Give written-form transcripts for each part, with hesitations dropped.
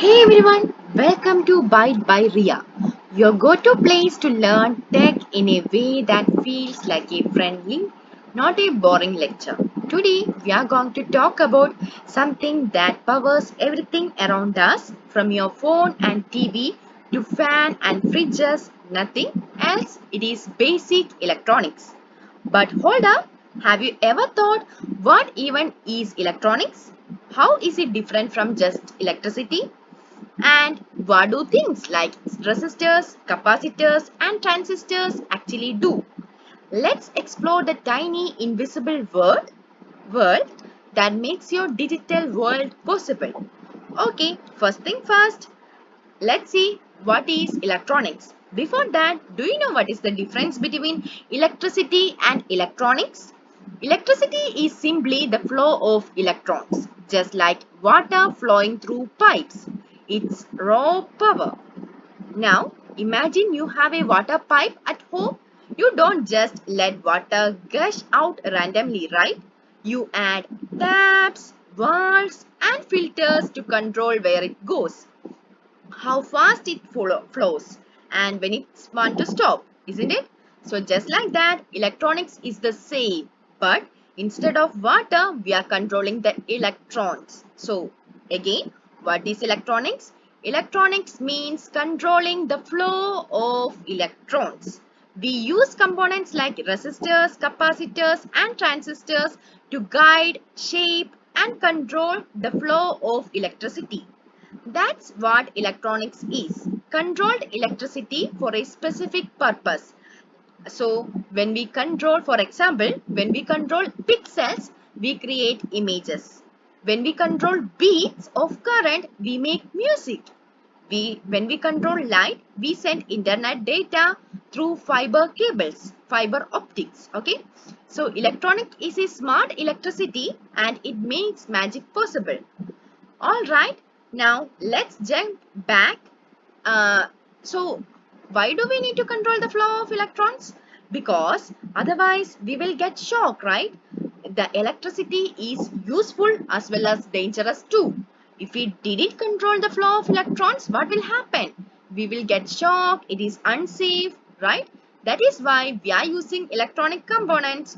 Hey everyone, welcome to Byte by Riya, your go-to place to learn tech in a way that feels like a friendly, not a boring lecture. Today we are going to talk about something that powers everything around us, from your phone and TV to fan and fridges, nothing else. It is basic electronics. But hold up, have you ever thought what even is electronics? How is it different from just electricity? And what do things like resistors, capacitors, and transistors actually do? Let's explore the tiny invisible world that makes your digital world possible. Okay, first thing first, let's see what is electronics. Before that, do you know what is the difference between electricity and electronics? Electricity is simply the flow of electrons, just like water flowing through pipes. It's raw power. Now, imagine you have a water pipe at home. You don't just let water gush out randomly, right? You add taps, valves, and filters to control where it goes, how fast it flows, and when it's want to stop, isn't it? So just like that, electronics is the same, but instead of water, we are controlling the electrons. So again, what is electronics? Electronics means controlling the flow of electrons. We use components like resistors, capacitors, and transistors to guide, shape, and control the flow of electricity. That's what electronics is. Controlled electricity for a specific purpose. So when we control, for example, when we control pixels, we create images. When we control beats of current, we make music. When we control light, we send internet data through fiber cables, fiber optics. Okay. So electronic is a smart electricity and it makes magic possible. Alright, now let's jump back. Uh, so, why do we need to control the flow of electrons? Because otherwise we will get shock, right? The electricity is useful as well as dangerous too. If we didn't control the flow of electrons, what will happen? We will get shock, it is unsafe, right? That is why we are using electronic components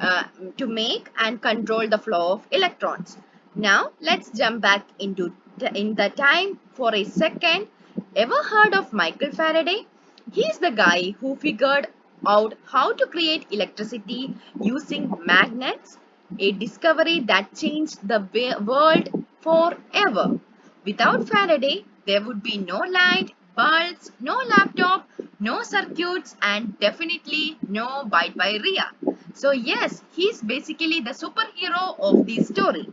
uh, to make and control the flow of electrons. Now let's jump back in the time for a second. Ever heard of Michael Faraday? He's the guy who figured out how to create electricity using magnets, a discovery that changed the world forever. Without Faraday, there would be no light, bulbs, no laptop, no circuits, and definitely no Byte by Riya. So yes, he's basically the superhero of this story.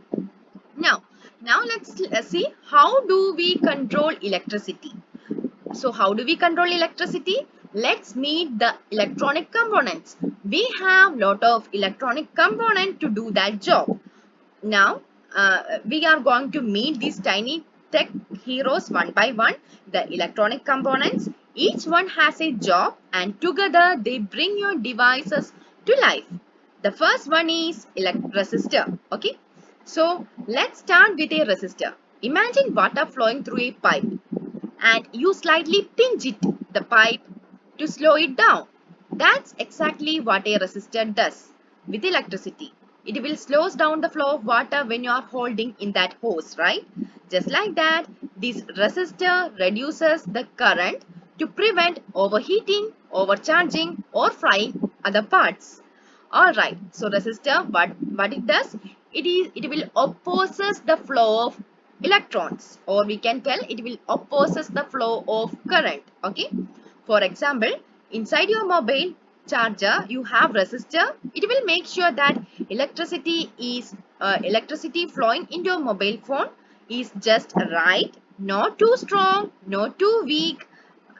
Now, now let's see how do we control electricity. So how do we control electricity? Let's meet the electronic components. We have lot of electronic component to do that job. Now, we are going to meet these tiny tech heroes one by one, the electronic components. Each one has a job and together they bring your devices to life. The first one is resistor. Okay. So, let's start with a resistor. Imagine water flowing through a pipe and you slightly pinch the pipe to slow it down. That's exactly what a resistor does with electricity. It will slow down the flow of water when you are holding in that hose, right? Just like that, this resistor reduces the current to prevent overheating, overcharging, or frying other parts. Alright, so resistor, what it does? It will opposes the flow of electrons, or we can tell it will opposes the flow of current. Okay. For example, inside your mobile charger, you have resistor. It will make sure that electricity flowing into your mobile phone is just right, not too strong, not too weak.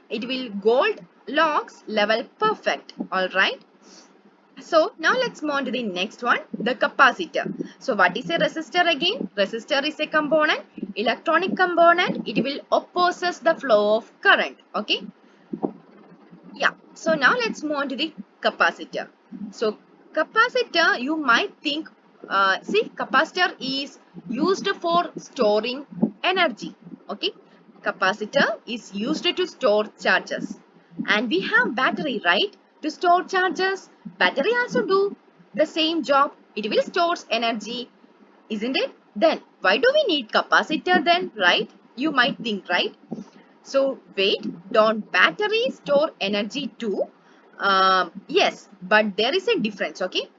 It will Goldilocks level perfect. All right. So now let's move on to the next one, the capacitor. So what is a resistor again? Resistor is a component, electronic component. It will opposes the flow of current. Okay. Yeah. So now let's move on to the capacitor. So capacitor, you might think, see, capacitor is used for storing energy. Okay, capacitor is used to store charges, and we have battery, right, to store charges. Battery also do the same job. It will store energy, isn't it? Then why do we need capacitor then, right? You might think, right? So wait, don't batteries store energy too? Yes, but there is a difference. Okay,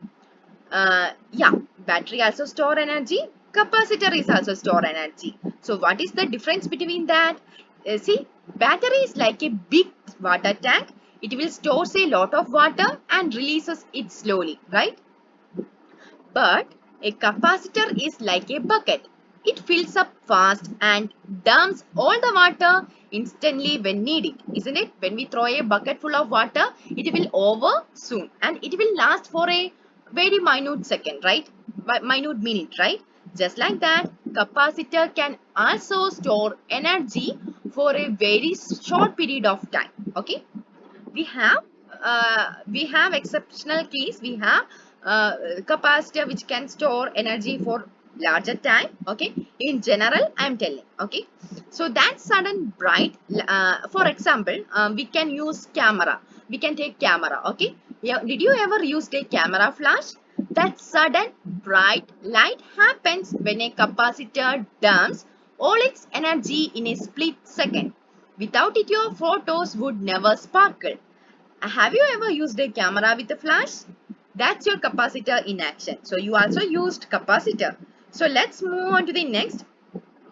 yeah, battery also store energy, capacitor is also store energy. So what is the difference between that? See, battery is like a big water tank. It will store a lot of water and releases it slowly, right? But a capacitor is like a bucket. It fills up fast and dumps all the water instantly when needed, isn't it? When we throw a bucket full of water, it will over soon and it will last for a very minute second, right? Minute minute, right? Just like that, capacitor can also store energy for a very short period of time. Okay, we have exceptional case. We have capacitor which can store energy for larger time. Okay, in general I am telling. Okay, so that sudden bright, for example, we can use camera. We can take camera. Okay, yeah, did you ever use a camera flash? That sudden bright light happens when a capacitor dumps all its energy in a split second. Without it, your photos would never sparkle. Have you ever used a camera with a flash? That's your capacitor in action. So you also used capacitor. So let's move on to the next.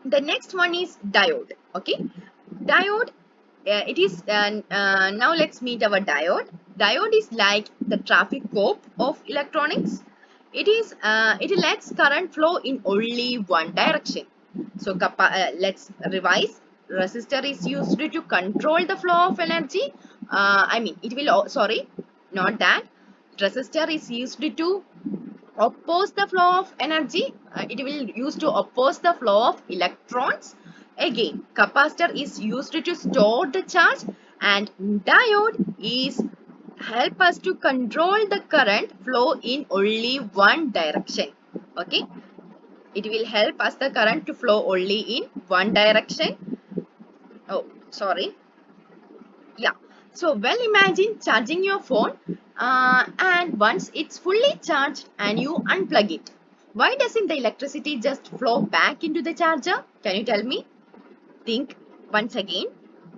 The next one is diode. Okay, diode. It is now let's meet our diode. Diode is like the traffic cop of electronics. It lets current flow in only one direction. So let's revise. Resistor is used to control the flow of energy. I mean, it will. Sorry, not that. Resistor is used to oppose the flow of energy. It will use to oppose the flow of electrons. Again, capacitor is used to store the charge, and diode is help us to control the current flow in only one direction. Okay, it will help us the current to flow only in one direction. Oh, sorry. Yeah. So, well, imagine charging your phone and once it's fully charged and you unplug it. Why doesn't the electricity just flow back into the charger? Can you tell me? Think once again.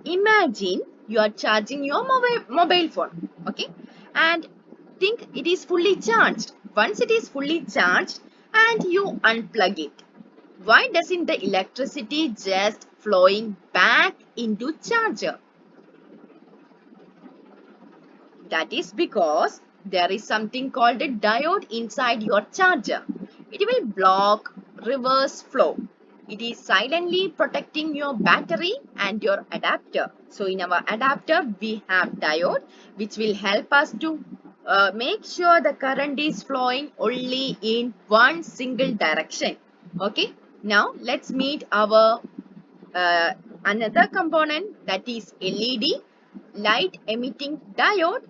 Imagine you are charging your mobile phone. Okay. And think it is fully charged. Once it is fully charged and you unplug it. Why doesn't the electricity just flowing back into charger? That is because there is something called a diode inside your charger. It will block reverse flow. It is silently protecting your battery and your adapter. So in our adapter, we have diode which will help us to make sure the current is flowing only in one single direction. Okay. Now let's meet our another component, that is LED, light emitting diode,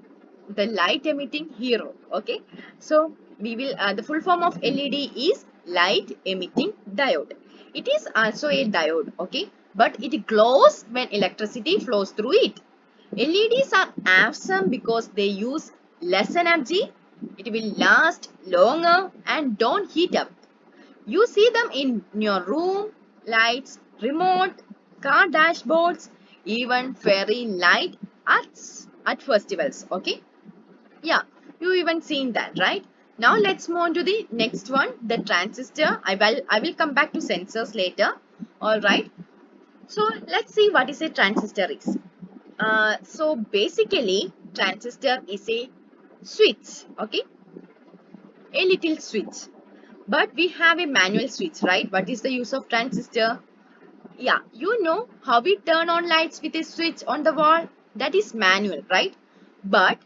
the light emitting hero. Okay, so we will the full form of LED is light emitting diode. It is also a diode. Okay, but it glows when electricity flows through it. LEDs are awesome because they use less energy, it will last longer and don't heat up. You see them in your room, lights, remote, car dashboards, even fairy light at festivals. Okay, yeah, you even seen that, right? Now let's move on to the next one, the transistor. I will come back to sensors later. All right. So let's see what is a transistor is. So basically, transistor is a switch. Okay, a little switch. But we have a manual switch, right? What is the use of transistor? Yeah, you know how we turn on lights with a switch on the wall? That is manual, right? But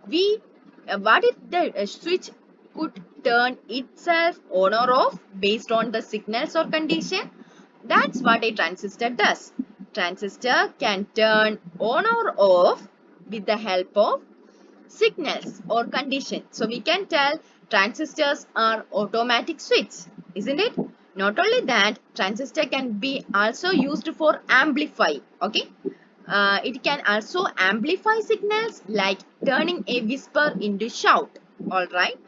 what if the switch could turn itself on or off based on the signals or condition? That's what a transistor does. Transistor can turn on or off with the help of signals or condition. So we can tell transistors are automatic switch, isn't it? Not only that, transistor can be also used for amplify. Okay, it can also amplify signals, like turning a whisper into shout. All right.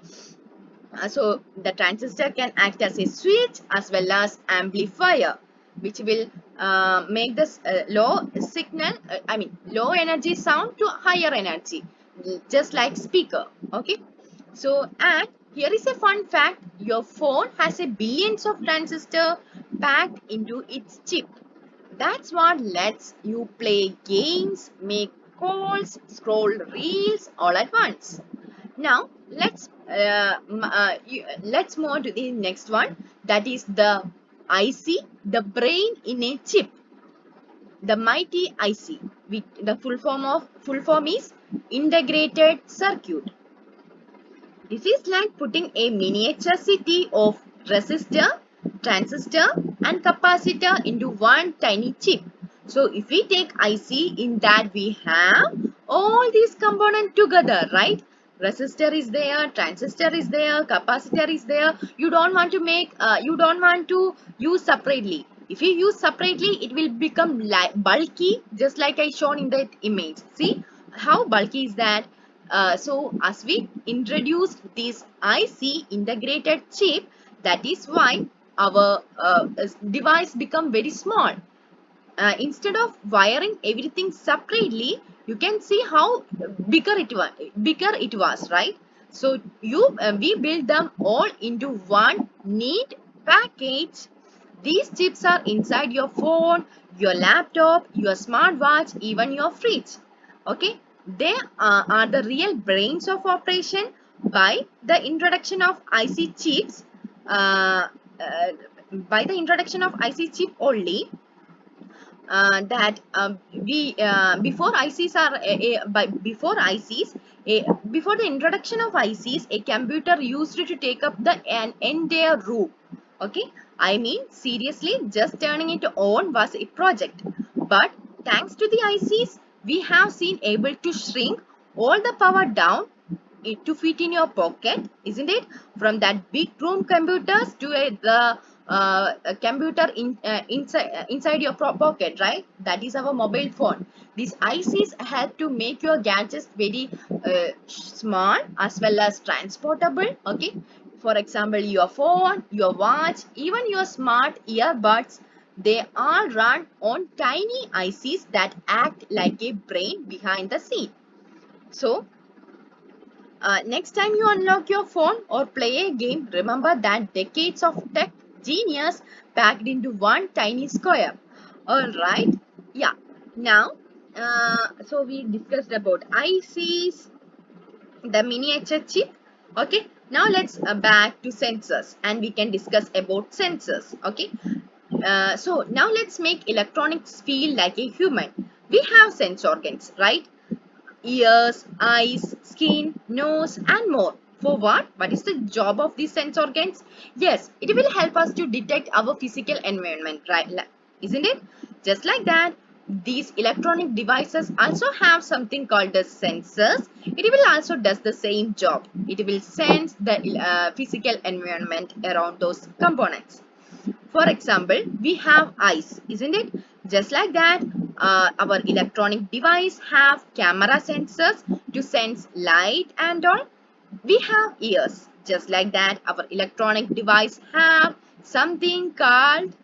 So the transistor can act as a switch as well as amplifier, which will make this low signal, low energy sound to higher energy, just like speaker. Okay. So, and here is a fun fact: your phone has a billions of transistors packed into its chip. That's what lets you play games, make calls, scroll reels all at once. Now let's move to the next one. That is the IC, the brain in a chip, the mighty IC. The full form is integrated circuit. This is like putting a miniature city of resistor, transistor and capacitor into one tiny chip. So if we take IC, in that we have all these components together, right? Resistor is there, transistor is there, capacitor is there. You don't want to use separately. If you use separately, it will become bulky, just like I shown in that image. See how bulky is that? So as we introduced this IC integrated chip, that is why our device become very small. Instead of wiring everything separately, you can see how bigger it was, right? So we build them all into one neat package. These chips are inside your phone, your laptop, your smartwatch, even your fridge. Okay, they are the real brains of operation. By the introduction of IC chips, uh, uh, by the introduction of IC chip only, that we before ICs are by before ICs before the introduction of ICs, a computer used to take up the an entire room. Okay, I mean seriously, just turning it on was a project. But thanks to the ICs, we have seen able to shrink all the power down it to fit in your pocket, isn't it? From that big room computers to a computer inside your pocket, right? That is our mobile phone. These ICs help to make your gadgets very small as well as transportable. Okay, for example, your phone, your watch, even your smart earbuds, they all run on tiny ICs that act like a brain behind the scene. So next time you unlock your phone or play a game, remember that decades of tech genius packed into one tiny square. Alright, yeah. Now, so we discussed about ICs, the miniature chip. Okay, now let's back to sensors and we can discuss about sensors. Okay, so now let's make electronics feel like a human. We have sense organs, right? Ears, eyes, skin, nose, and more. For what? What is the job of these sense organs? Yes, it will help us to detect our physical environment, right? Isn't it? Just like that, these electronic devices also have something called as sensors. It will also does the same job. It will sense the physical environment around those components. For example, we have eyes, isn't it? Just like that, our electronic device have camera sensors to sense light and all. We have ears. Just like that, our electronic device have something called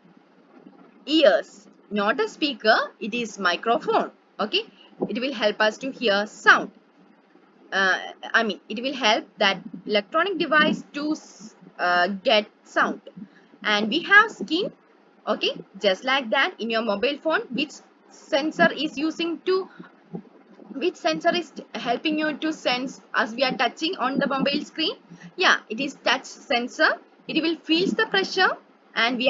ears. Not a speaker, it is microphone. Okay, it will help us to hear sound. It will help that electronic device to get sound. And we have skin. Okay, just like that, in your mobile phone, sensor is using to which sensor is helping you to sense as we are touching on the mobile screen? Yeah, it is touch sensor. It will feels the pressure. And we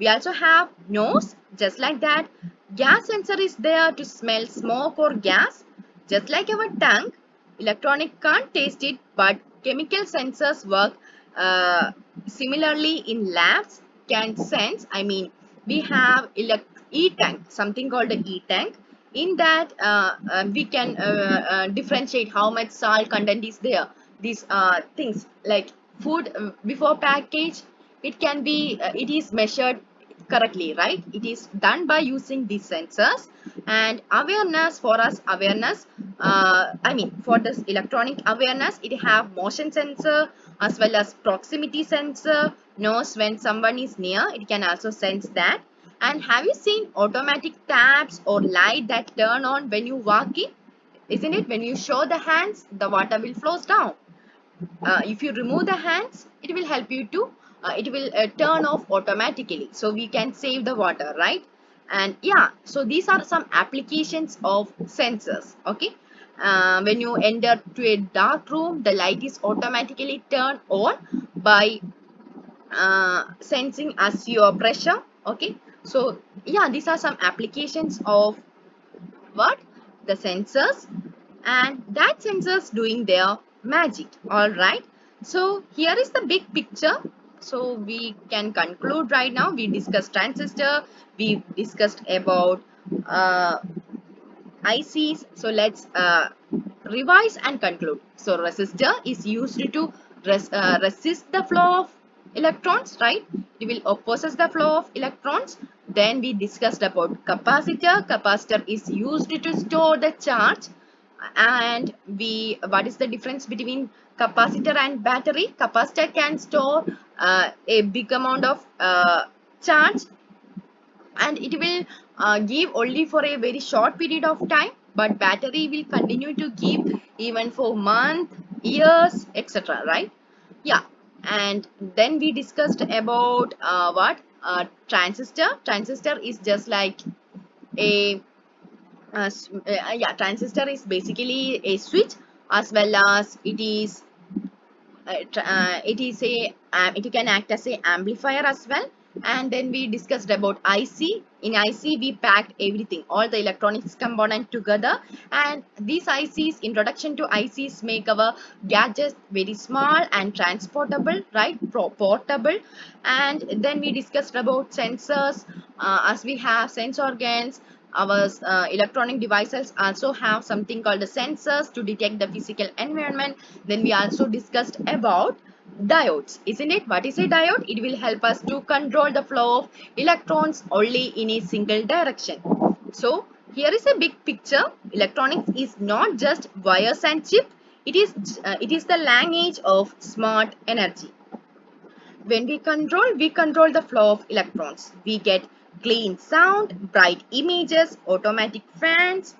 also have nose. Just like that, gas sensor is there to smell smoke or gas. Just like our tongue, electronic can't taste it, but chemical sensors work similarly in labs, can sense. We have e-tank, something called an e-tank. In that, we can differentiate how much salt content is there. These things like food before package, it can be it is measured correctly, right? It is done by using these sensors. And awareness, for us awareness, I mean for this electronic awareness, it have motion sensor as well as proximity sensor, knows when someone is near, it can also sense that. And have you seen automatic taps or light that turn on when you walk in? Isn't it? When you show the hands, the water will flows down. If you remove the hands, it will help you to it will turn off automatically, so we can save the water, right? And yeah, so these are some applications of sensors. Okay, when you enter to a dark room, the light is automatically turned on by sensing as your pressure. Okay, so yeah, these are some applications of what, the sensors, and that sensors doing their magic. All right, so here is the big picture. So we can conclude right now. We discussed transistor, we discussed about uh, ICs. So let's revise and conclude. So resistor is used to resist the flow of electrons, right? It will opposes the flow of electrons. Then we discussed about capacitor. Capacitor is used to store the charge. And we, what is the difference between capacitor and battery? Capacitor can store a big amount of charge, and it will give only for a very short period of time, but battery will continue to give even for months, years, etc., right? Yeah. And then we discussed about what, transistor is just like a yeah, transistor is basically a switch, as well as it is it is a it can act as a amplifier as well. And then we discussed about IC. In IC we packed everything, all the electronics component together, and these ICs, introduction to ICs, make our gadgets very small and transportable, right? Portable. And then we discussed about sensors, as we have sense organs. Our electronic devices also have something called the sensors to detect the physical environment. Then we also discussed about diodes, isn't it? What is a diode? It will help us to control the flow of electrons only in a single direction. So here is a big picture. Electronics is not just wires and chip. It is the language of smart energy. When we control the flow of electrons. We get clean sound, bright images, automatic fans,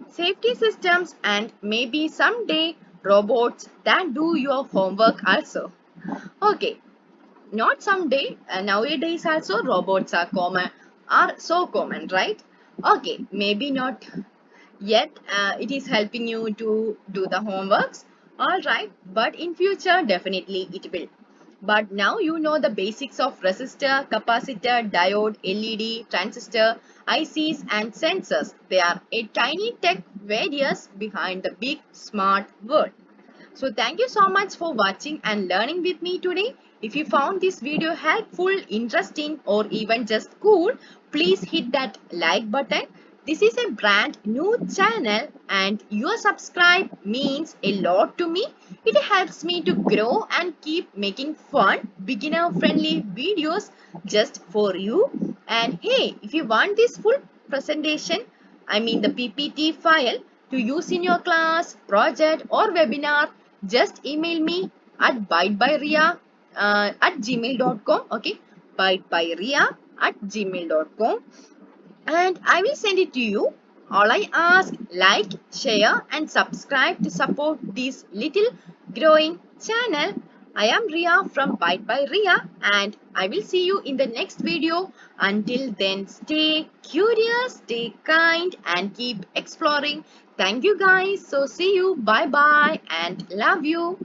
safety systems, and maybe someday robots that do your homework also. Okay, not someday, nowadays also robots are common, are so common, right? Okay, maybe not yet, it is helping you to do the homeworks, all right, but in future definitely it will. But now you know the basics of resistor, capacitor, diode, LED, transistor, ICs and sensors. They are a tiny tech various behind the big smart world. So thank you so much for watching and learning with me today. If you found this video helpful, interesting, or even just cool, please hit that like button. This is a brand new channel and your subscribe means a lot to me. It helps me to grow and keep making fun, beginner friendly videos just for you. And hey, if you want this full presentation, I mean the PPT file, to use in your class, project or webinar, just email me at bytebyriya at gmail.com. Okay, bytebyriya at gmail.com, and I will send it to you. All I ask, like, share and subscribe to support this little growing channel. I am Riya from Byte by Riya, and I will see you in the next video. Until then, stay curious, stay kind and keep exploring. Thank you guys. So see you. Bye bye and love you.